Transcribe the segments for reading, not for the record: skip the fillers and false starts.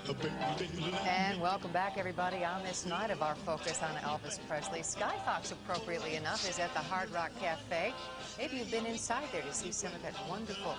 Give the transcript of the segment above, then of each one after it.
And welcome back, everybody. On this night of our focus on Elvis Presley, Sky Fox, appropriately enough, is at the Hard Rock Cafe. Maybe you've been inside there to see some of that wonderful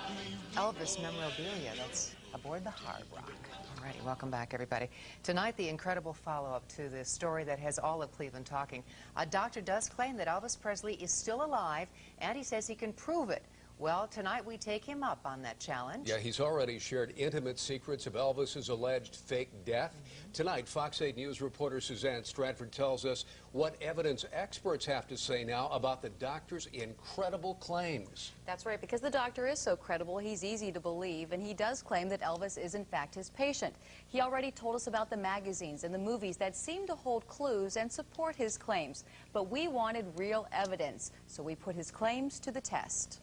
Elvis memorabilia that's aboard the Hard Rock. All righty, welcome back, everybody. Tonight, the incredible follow-up to this story that has all of Cleveland talking. A doctor does claim that Elvis Presley is still alive, and he says he can prove it. Well, tonight we take him up on that challenge. Yeah, he's already shared intimate secrets of Elvis's alleged fake death. Tonight, Fox 8 News reporter Suzanne Stratford tells us what evidence experts have to say now about the doctor's incredible claims. That's right, because the doctor is so credible, he's easy to believe, and he does claim that Elvis is in fact his patient. He already told us about the magazines and the movies that seem to hold clues and support his claims. But we wanted real evidence, so we put his claims to the test.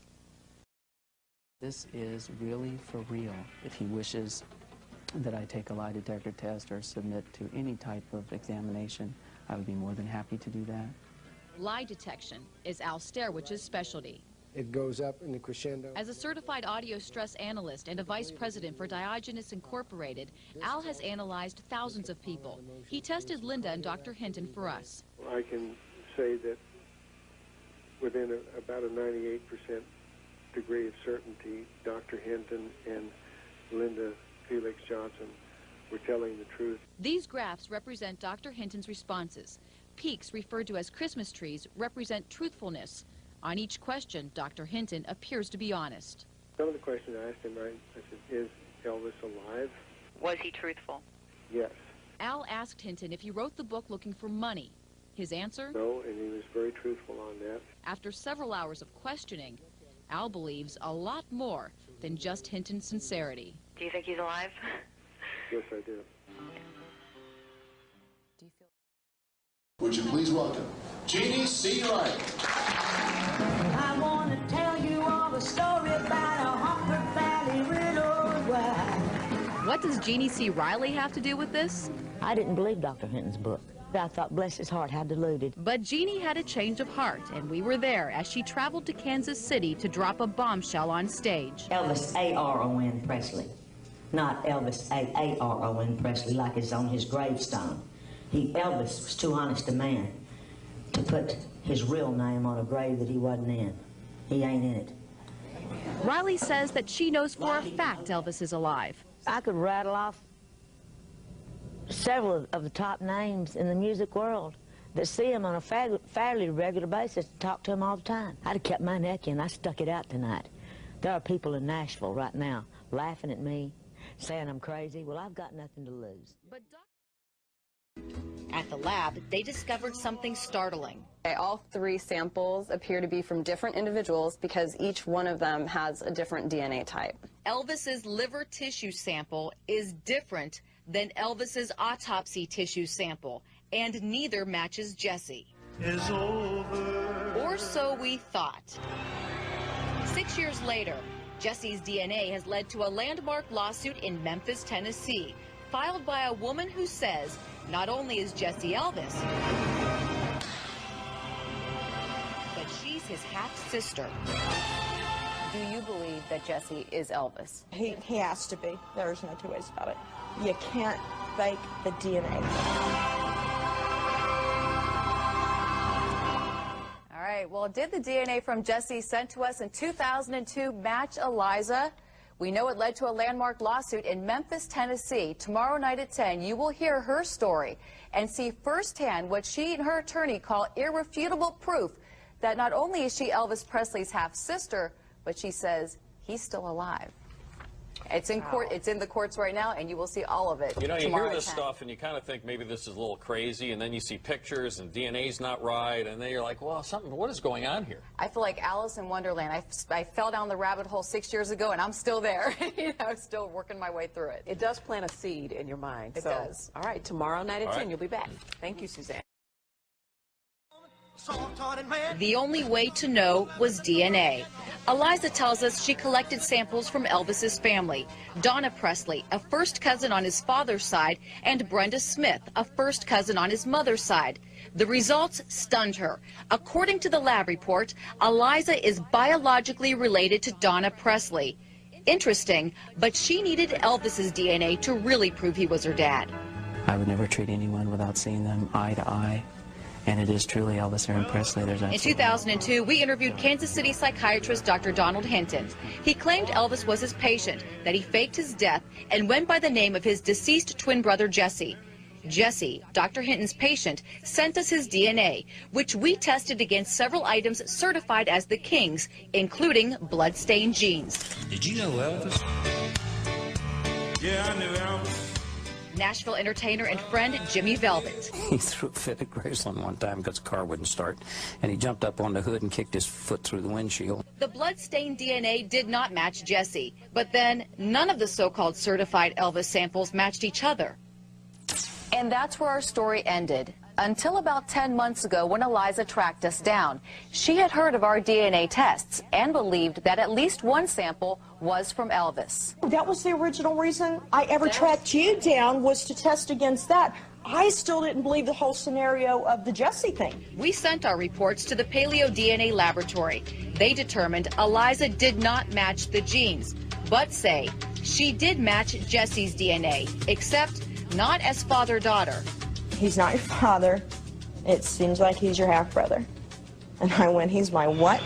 This is really for real. If he wishes that I take a lie detector test or submit to any type of examination, I would be more than happy to do that. Lie detection is Al Stairwich's specialty. It goes up in the crescendo. As a certified audio stress analyst and a vice president for Diogenes Incorporated, Al has analyzed thousands of people. He tested Linda and Dr. Hinton for us. I can say that within about a 98% degree of certainty, Dr. Hinton and Linda Felix Johnson were telling the truth. These graphs represent Dr. Hinton's responses. Peaks, referred to as Christmas trees, represent truthfulness. On each question, Dr. Hinton appears to be honest. Some of the questions I asked him, I said, is Elvis alive? Was he truthful? Yes. Al asked Hinton if he wrote the book looking for money. His answer? No, and he was very truthful on that. After several hours of questioning, Al believes a lot more than just Hinton's sincerity. Do you think he's alive? Yes, I do. Would you please welcome Jeannie C. Wright. I want to tell you all the story about a Humber Valley widow's wife. What does Jeannie C. Riley have to do with this? I didn't believe Dr. Hinton's book. I thought, bless his heart, how deluded. But Jeannie had a change of heart, and we were there as she traveled to Kansas City to drop a bombshell on stage. Elvis A.R.O.N. Presley, not Elvis A.A.R.O.N. Presley like is on his gravestone. Elvis was too honest a man to put his real name on a grave that he wasn't in. He ain't in it. Riley says that she knows for a fact Elvis is alive. I could rattle off several of the top names in the music world that see him on a fairly regular basis and talk to him all the time. I'd have kept my neck in. I stuck it out tonight. There are people in Nashville right now laughing at me, saying I'm crazy. Well, I've got nothing to lose. At the lab, they discovered something startling. All three samples appear to be from different individuals because each one of them has a different DNA type. Elvis's liver tissue sample is different than Elvis's autopsy tissue sample, and neither matches Jesse. Or so we thought. 6 years later, Jesse's DNA has led to a landmark lawsuit in Memphis, Tennessee, filed by a woman who says not only is Jesse Elvis, but she's his half-sister. Do you believe that Jesse is Elvis? He has to be. There's no two ways about it. You can't fake the DNA. All right, well, did the DNA from Jesse sent to us in 2002 match Eliza? We know it led to a landmark lawsuit in Memphis, Tennessee. Tomorrow night at 10, you will hear her story and see firsthand what she and her attorney call irrefutable proof that not only is she Elvis Presley's half-sister, but she says he's still alive. It's in court. It's in the courts right now, and you will see all of it. You know, you hear this stuff, and you kind of think maybe this is a little crazy, and then you see pictures, and DNA's not right, and then you're like, well, what is going on here? I feel like Alice in Wonderland. I fell down the rabbit hole 6 years ago, and I'm still there. You know, still working my way through it. It does plant a seed in your mind. It does. All right, tomorrow night at 10, you'll be back. Thank you, Suzanne. The only way to know was DNA. Eliza tells us she collected samples from Elvis's family. Donna Presley, a first cousin on his father's side, and Brenda Smith, a first cousin on his mother's side. The results stunned her. According to the lab report, Eliza is biologically related to Donna Presley. Interesting, but she needed Elvis's DNA to really prove he was her dad. I would never treat anyone without seeing them eye to eye. And it is truly Elvis Aaron Presley. In 2002, we interviewed Kansas City psychiatrist Dr. Donald Hinton. He claimed Elvis was his patient, that he faked his death and went by the name of his deceased twin brother Jesse. Jesse, Dr. Hinton's patient, sent us his DNA, which we tested against several items certified as the King's, including blood-stained jeans. Did you know Elvis? Yeah, I knew Elvis. Nashville entertainer and friend Jimmy Velvet. He threw a fit at Graceland one time because the car wouldn't start, and he jumped up on the hood and kicked his foot through the windshield. The blood-stained DNA did not match Jesse, but then none of the so-called certified Elvis samples matched each other. And that's where our story ended. Until about 10 months ago when Eliza tracked us down. She had heard of our DNA tests and believed that at least one sample was from Elvis. That was the original reason I ever tracked you down, was to test against that. I still didn't believe the whole scenario of the Jesse thing. We sent our reports to the Paleo DNA laboratory. They determined Eliza did not match the genes, but say she did match Jesse's DNA, except not as father-daughter. He's not your father. It seems like he's your half-brother. And I went, he's my what?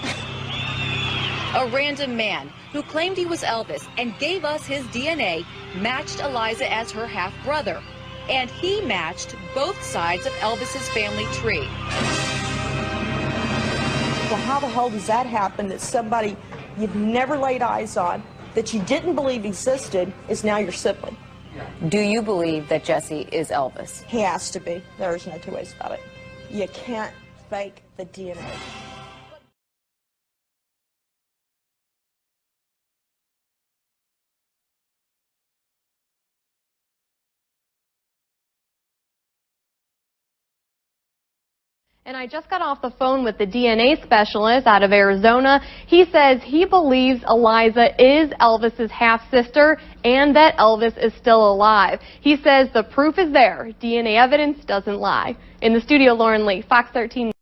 A random man who claimed he was Elvis and gave us his DNA matched Eliza as her half-brother. And he matched both sides of Elvis's family tree. Well, how the hell does that happen that somebody you've never laid eyes on, that you didn't believe existed, is now your sibling? Do you believe that Jesse is Elvis? He has to be. There's no two ways about it. You can't fake the DNA. And I just got off the phone with the DNA specialist out of Arizona. He says he believes Eliza is Elvis's half-sister and that Elvis is still alive. He says the proof is there. DNA evidence doesn't lie. In the studio, Lauren Lee, Fox 13.